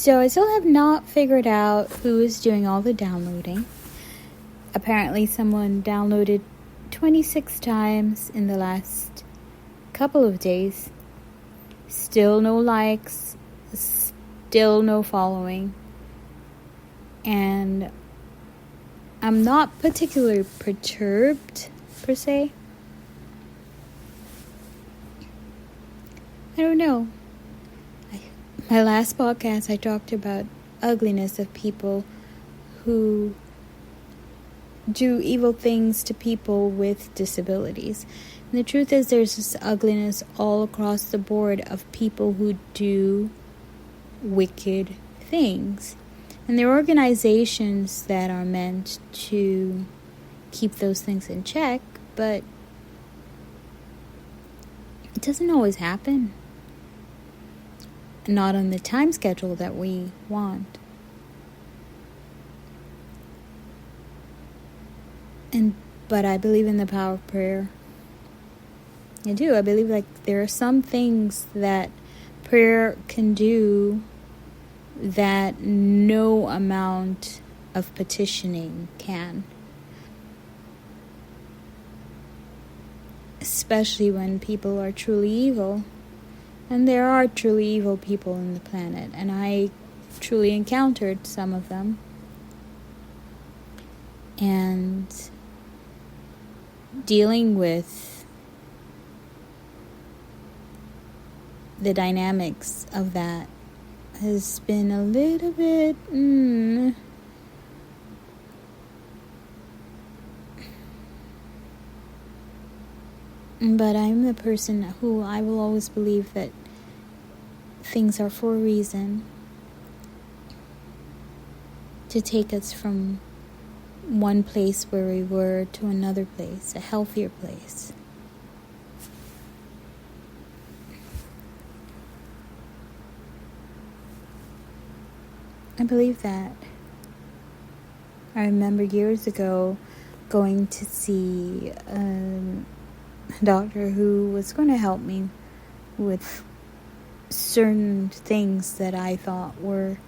So I still have not figured out who is doing all the downloading. Apparently someone downloaded 26 times in the last couple of days. Still no likes, still no following. And I'm not particularly perturbed, per se. I don't know. My last podcast, I talked about ugliness of people who do evil things to people with disabilities. And the truth is, there's this ugliness all across the board of people who do wicked things. And there are organizations that are meant to keep those things in check, but it doesn't always happen. Not on the time schedule that we want. But I believe in the power of prayer. I do. I believe there are some things that prayer can do that no amount of petitioning can. Especially when people are truly evil. And there are truly evil people on the planet, and I truly encountered some of them. And dealing with the dynamics of that has been a little bit But I'm the person who I will always believe that things are for a reason, to take us from one place where we were to another place, a healthier place. I believe that. I remember years ago going to see a doctor who was going to help me with certain things that I thought were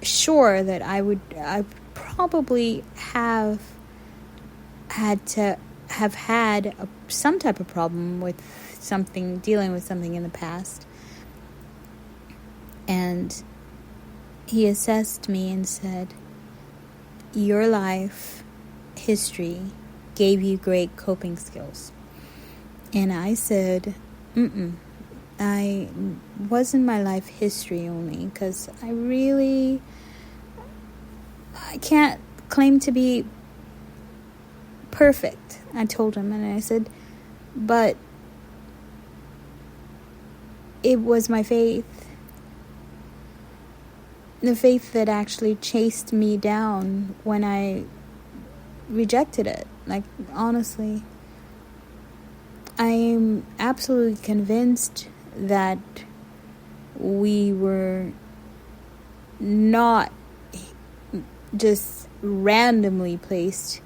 sure that I probably have had to have had some type of problem with something, dealing with something in the past. And he assessed me and said, your life history gave you great coping skills. And I said, I wasn't my life history only, because I can't claim to be perfect. I told him, and I said, but it was my faith. The faith that actually chased me down when I rejected it. Honestly, I am absolutely convinced that we were not just randomly placed,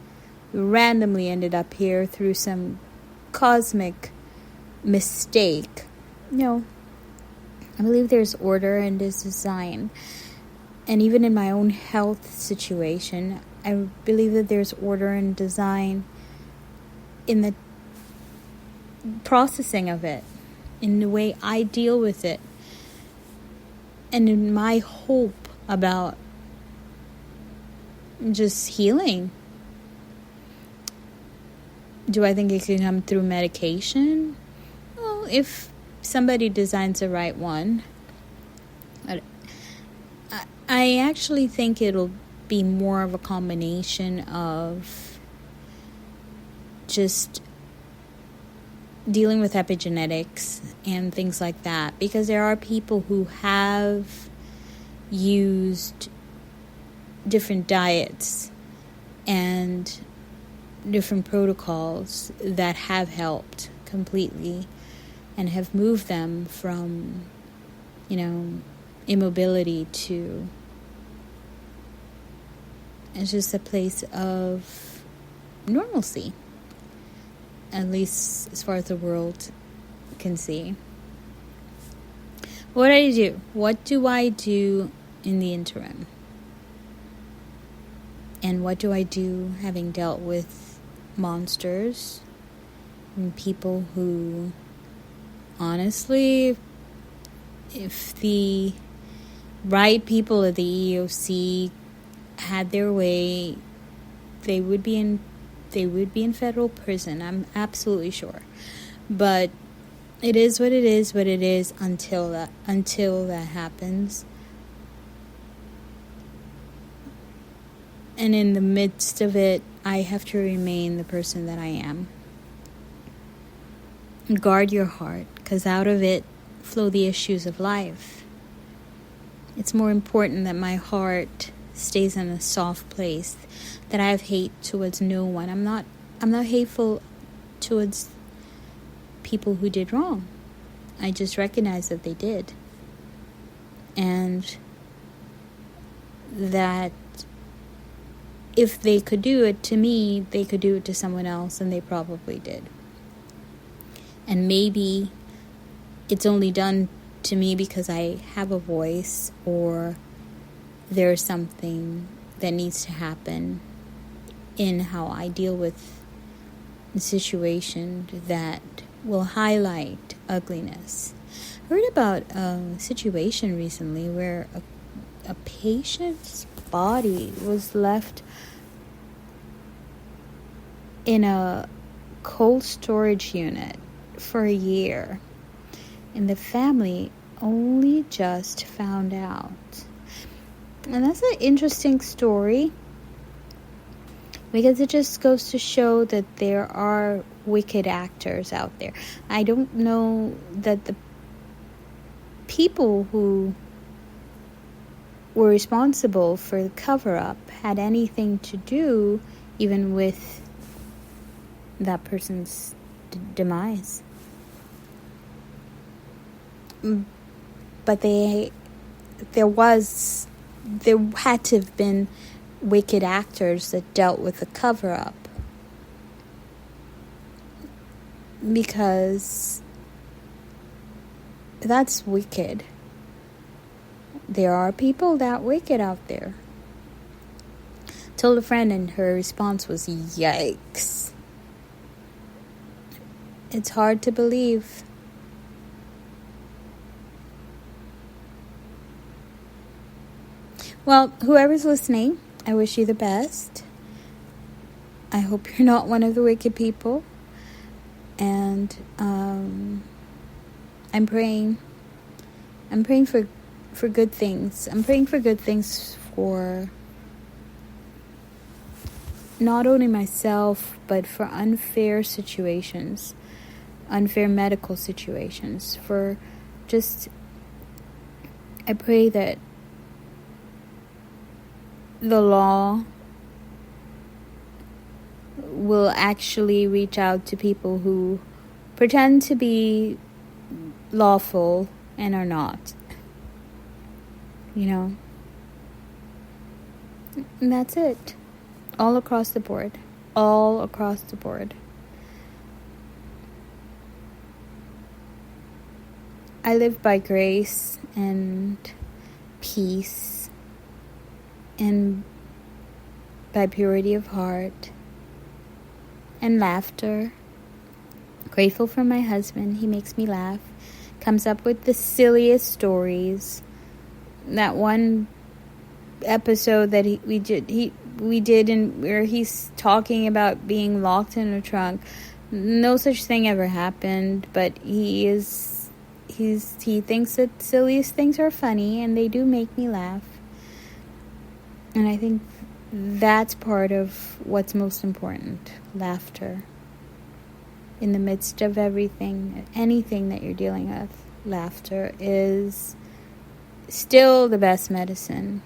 randomly ended up here through some cosmic mistake. No, I believe there's order and there's design. And even in my own health situation, I believe that there's order and design in the processing of it, in the way I deal with it, and in my hope about just healing. Do I think it can come through medication? Well, if somebody designs the right one. I actually think it'll be more of a combination of just dealing with epigenetics and things like that, because there are people who have used different diets and different protocols that have helped completely and have moved them from, immobility to it's just a place of normalcy, at least as far as the world can see. What I do? What do I do in the interim? And what do I do having dealt with monsters and people who, honestly, if the right people at the EEOC had their way, they would be in federal prison. I'm absolutely sure. But it is what it is until that happens. And in the midst of it, I have to remain the person that I am. Guard your heart, because out of it flow the issues of life. It's more important that my heart stays in a soft place, that I have hate towards no one. I'm not hateful towards people who did wrong. I just recognize that they did. And that if they could do it to me, they could do it to someone else, and they probably did. And maybe it's only done to me because I have a voice, or there's something that needs to happen in how I deal with the situation that will highlight ugliness. I heard about a situation recently where a patient's body was left in a cold storage unit for a year, and the family only just found out. And that's an interesting story, because it just goes to show that there are wicked actors out there. I don't know that the people who were responsible for the cover-up had anything to do even with that person's demise. But there had to have been wicked actors that dealt with the cover-up, because that's wicked. There are people that wicked out there. Told a friend, and her response was, yikes. It's hard to believe. Well, whoever's listening, I wish you the best. I hope you're not one of the wicked people. And I'm praying for good things. I'm praying for good things for not only myself, but for unfair situations, unfair medical situations. I pray that the law will actually reach out to people who pretend to be lawful and are not. And that's it. All across the board. All across the board. I live by grace and peace and by purity of heart and laughter. Grateful for my husband. He makes me laugh. Comes up with the silliest stories. That one episode that we did where he's talking about being locked in a trunk. No such thing ever happened, but he thinks that silliest things are funny, and they do make me laugh. And I think that's part of what's most important. Laughter. In the midst of anything that you're dealing with, laughter is still the best medicine.